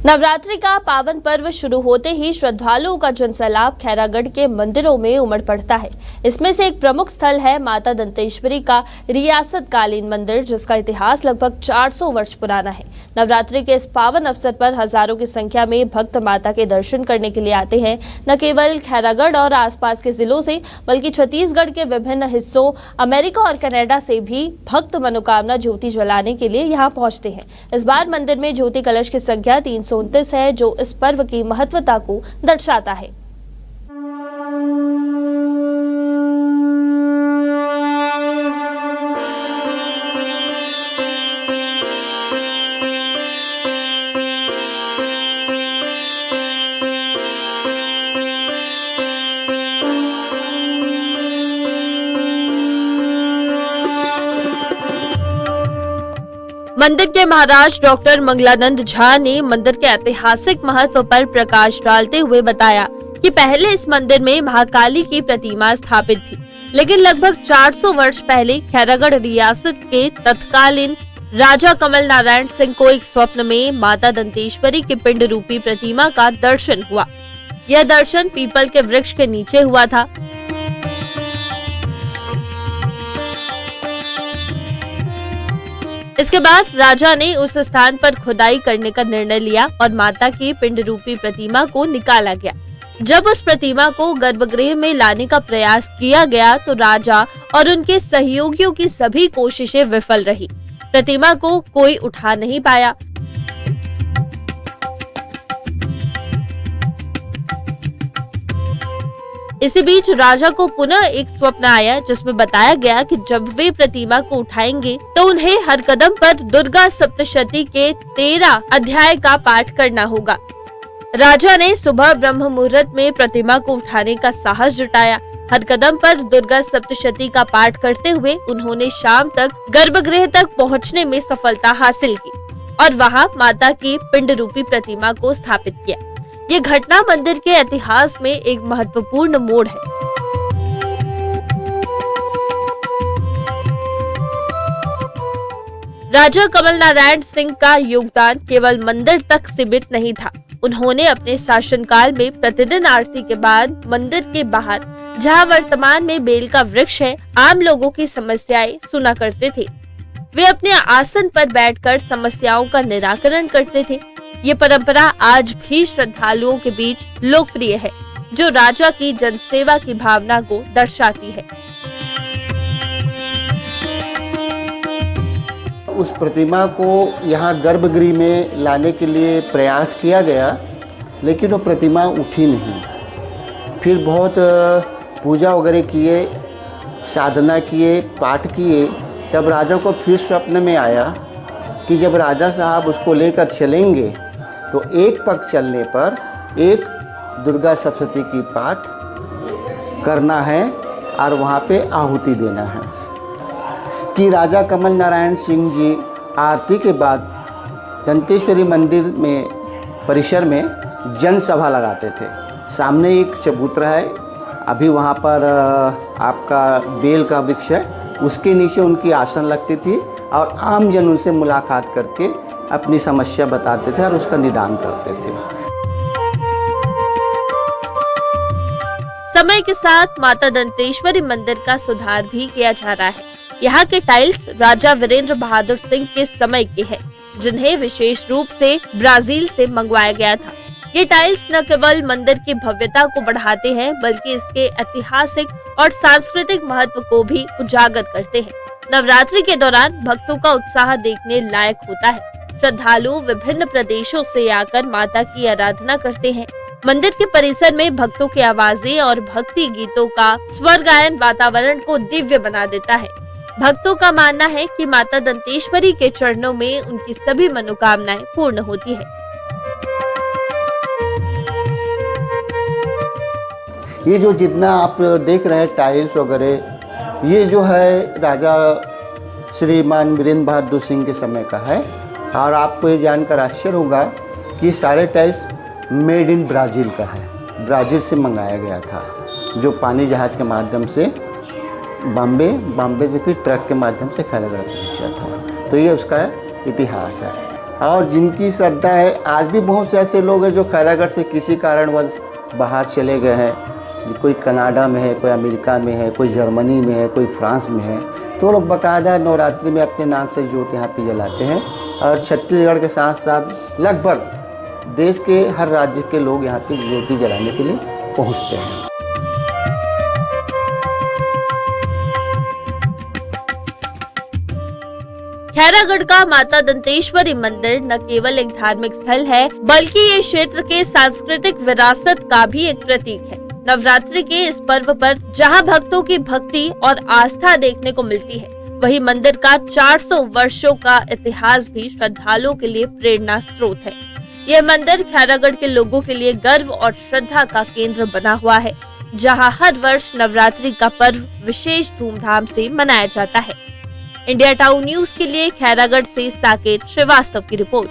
नवरात्रि का पावन पर्व शुरू होते ही श्रद्धालुओं का जनसैलाब खैरागढ़ के मंदिरों में उमड़ पड़ता है। इसमें से एक प्रमुख स्थल है माता दंतेश्वरी का रियासत कालीन मंदिर, जिसका इतिहास लगभग 400 वर्ष पुराना है। नवरात्रि के इस पावन अवसर पर हजारों की संख्या में भक्त माता के दर्शन करने के लिए आते हैं। न केवल खैरागढ़ और आसपास के जिलों से, बल्कि छत्तीसगढ़ के विभिन्न हिस्सों, अमेरिका और कनाडा से भी भक्त मनोकामना ज्योति जलाने के लिए यहाँ पहुँचते हैं। इस बार मंदिर में ज्योति कलश की संख्या 329 है, जो इस पर्व की महत्वता को दर्शाता है। मंदिर के महाराज डॉक्टर मंगलानंद झा ने मंदिर के ऐतिहासिक महत्व पर प्रकाश डालते हुए बताया कि पहले इस मंदिर में महाकाली की प्रतिमा स्थापित थी, लेकिन लगभग 400 वर्ष पहले खैरागढ़ रियासत के तत्कालीन राजा कमल नारायण सिंह को एक स्वप्न में माता दंतेश्वरी के पिंड रूपी प्रतिमा का दर्शन हुआ। यह दर्शन पीपल के वृक्ष के नीचे हुआ था। इसके बाद राजा ने उस स्थान पर खुदाई करने का निर्णय लिया और माता की पिंड रूपी प्रतिमा को निकाला गया। जब उस प्रतिमा को गर्भगृह में लाने का प्रयास किया गया तो राजा और उनके सहयोगियों की सभी कोशिशें विफल रही। प्रतिमा को कोई उठा नहीं पाया। इसी बीच राजा को पुनः एक स्वप्न आया, जिसमें बताया गया कि जब वे प्रतिमा को उठाएंगे तो उन्हें हर कदम पर दुर्गा सप्तशती के 13 अध्याय का पाठ करना होगा। राजा ने सुबह ब्रह्म मुहूर्त में प्रतिमा को उठाने का साहस जुटाया। हर कदम पर दुर्गा सप्तशती का पाठ करते हुए उन्होंने शाम तक गर्भगृह तक पहुंचने में सफलता हासिल की और वहां माता की पिंड रूपी प्रतिमा को स्थापित किया। ये घटना मंदिर के इतिहास में एक महत्वपूर्ण मोड़ है। राजा कमल नारायण सिंह का योगदान केवल मंदिर तक सीमित नहीं था। उन्होंने अपने शासनकाल में प्रतिदिन आरती के बाद मंदिर के बाहर, जहां वर्तमान में बेल का वृक्ष है, आम लोगों की समस्याएं सुना करते थे। वे अपने आसन पर बैठकर समस्याओं का निराकरण करते थे। ये परंपरा आज भी श्रद्धालुओं के बीच लोकप्रिय है, जो राजा की जनसेवा की भावना को दर्शाती है। उस प्रतिमा को यहाँ गर्भगृह में लाने के लिए प्रयास किया गया, लेकिन वो प्रतिमा उठी नहीं। फिर बहुत पूजा वगैरह किए, साधना किए, पाठ किए, तब राजा को फिर स्वप्न में आया कि जब राजा साहब उसको लेकर चलेंगे तो एक पग चलने पर एक दुर्गा सप्तशती की पाठ करना है और वहाँ पे आहुति देना है। कि राजा कमल नारायण सिंह जी आरती के बाद दंतेश्वरी मंदिर में परिसर में जनसभा लगाते थे। सामने एक चबूतरा है, अभी वहाँ पर आपका बेल का वृक्ष है, उसके नीचे उनकी आसन लगती थी और आम जन उनसे मुलाकात करके अपनी समस्या बताते थे और उसका निदान करते थे। समय के साथ माता दंतेश्वरी मंदिर का सुधार भी किया जा रहा है। यहाँ के टाइल्स राजा वीरेंद्र बहादुर सिंह के समय के हैं, जिन्हें विशेष रूप से ब्राजील से मंगवाया गया था। ये टाइल्स न केवल मंदिर की भव्यता को बढ़ाते हैं, बल्कि इसके ऐतिहासिक और सांस्कृतिक महत्व को भी उजागर करते हैं। नवरात्रि के दौरान भक्तों का उत्साह देखने लायक होता है। श्रद्धालु विभिन्न प्रदेशों से आकर माता की आराधना करते हैं। मंदिर के परिसर में भक्तों की आवाजें और भक्ति गीतों का स्वर गायन वातावरण को दिव्य बना देता है। भक्तों का मानना है कि माता दंतेश्वरी के चरणों में उनकी सभी मनोकामनाएं पूर्ण होती है। ये जो जितना आप देख रहे हैं टाइल्स वगैरह, ये जो है राजा श्रीमान वीरेंद्र बहादुर सिंह के समय का है। और आपको ये जानकर आश्चर्य होगा कि सारे टाइल्स मेड इन ब्राज़ील का है, ब्राज़ील से मंगाया गया था, जो पानी जहाज़ के माध्यम से बॉम्बे से फिर ट्रक के माध्यम से खैरागढ़ पहुँचा था। तो ये उसका इतिहास है। और जिनकी श्रद्धा है, आज भी बहुत से ऐसे लोग हैं जो खैरागढ़ से किसी कारणवश बाहर चले गए हैं। कोई कनाडा में है, कोई अमेरिका में है, कोई जर्मनी में है, कोई फ्रांस में है, तो वो लोग बाकायदा नवरात्रि में अपने नाम से ज्योति यहाँ पे जलाते हैं। और छत्तीसगढ़ के साथ साथ लगभग देश के हर राज्य के लोग यहाँ पे ज्योति जलाने के लिए पहुँचते हैं। खैरागढ़ का माता दंतेश्वरी मंदिर न केवल एक धार्मिक स्थल है, बल्कि ये क्षेत्र के सांस्कृतिक विरासत का भी एक प्रतीक है। नवरात्रि के इस पर्व पर जहां भक्तों की भक्ति और आस्था देखने को मिलती है, वहीं मंदिर का 400 वर्षों का इतिहास भी श्रद्धालुओं के लिए प्रेरणा स्रोत है। यह मंदिर खैरागढ़ के लोगों के लिए गर्व और श्रद्धा का केंद्र बना हुआ है, जहां हर वर्ष नवरात्रि का पर्व विशेष धूमधाम से मनाया जाता है। इंडिया टाउन न्यूज के लिए खैरागढ़ से साकेत श्रीवास्तव की रिपोर्ट।